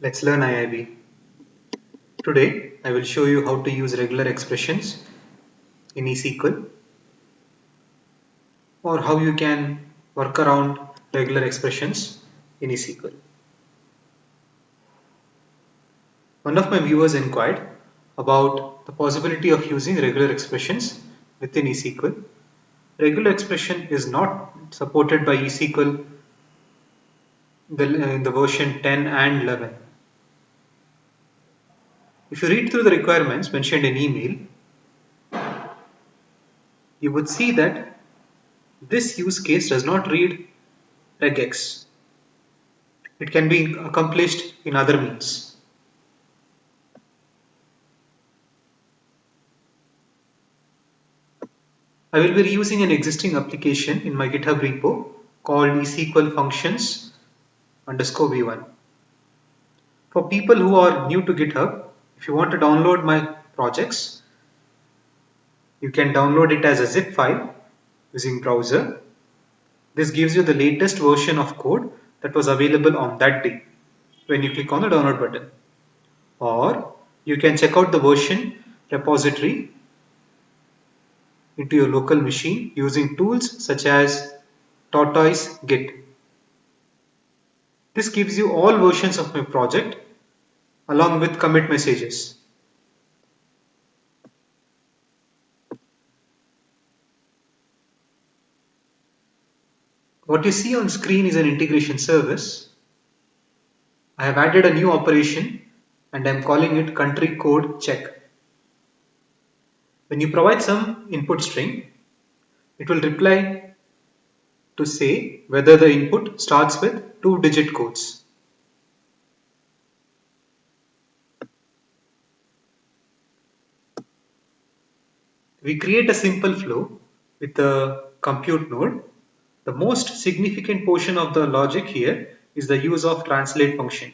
Let's learn IIB. Today I will show you how to use regular expressions in eSQL or how you can work around regular expressions in eSQL. One of my viewers inquired about the possibility of using regular expressions within eSQL. Regular expression is not supported by eSQL in the version 10 and 11. If you read through the requirements mentioned in email, you would see that this use case does not read regex. It can be accomplished in other means. I will be reusing an existing application in my GitHub repo called eSQL functions _v1. For people who are new to GitHub, if you want to download my projects, you can download it as a zip file using browser. This gives you the latest version of code that was available on that day when you click on the download button. Or you can check out the version repository into your local machine using tools such as Tortoise Git. This gives you all versions of my project along with commit messages. What you see on screen is an integration service. I have added a new operation and I am calling it country code check. When you provide some input string, it will reply to say whether the input starts with 2-digit codes. We create a simple flow with a compute node. The most significant portion of the logic here is the use of translate function.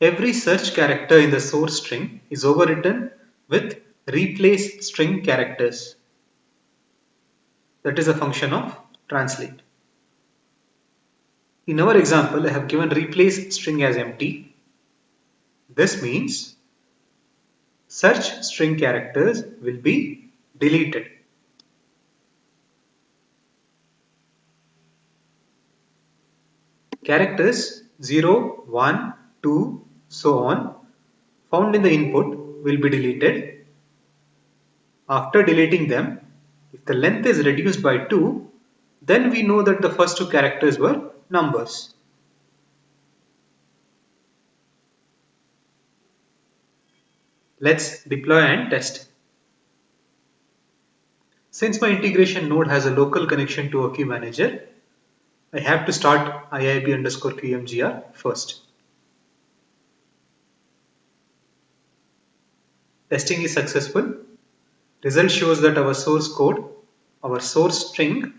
Every search character in the source string is overwritten with replace string characters. That is a function of translate. In our example, I have given replace string as empty. This means search string characters will be deleted. Characters 0, 1, 2, so on found in the input will be deleted. After deleting them, if the length is reduced by 2, then we know that the first two characters were numbers. Let's deploy and test. Since my integration node has a local connection to a queue manager, I have to start IIB_QMGR first. Testing is successful. Result shows that our source code, our source string,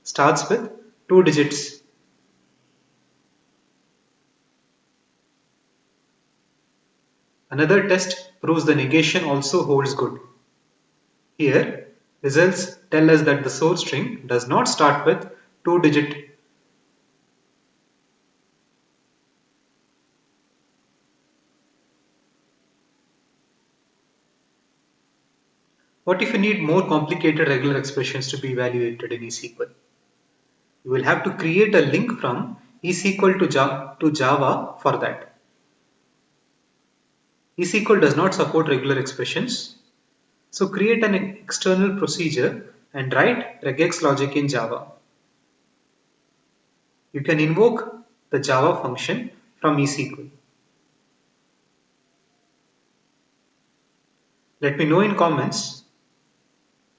starts with 2 digits. Another test proves the negation also holds good. Here, results tell us that the source string does not start with 2-digit. What if you need more complicated regular expressions to be evaluated in eSQL? You will have to create a link from eSQL to Java for that. eSQL does not support regular expressions, so create an external procedure and write regex logic in Java. You can invoke the Java function from eSQL. Let me know in comments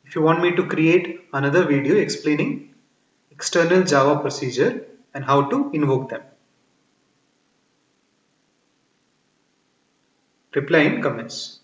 if you want me to create another video explaining external Java procedure and how to invoke them. Reply in comments.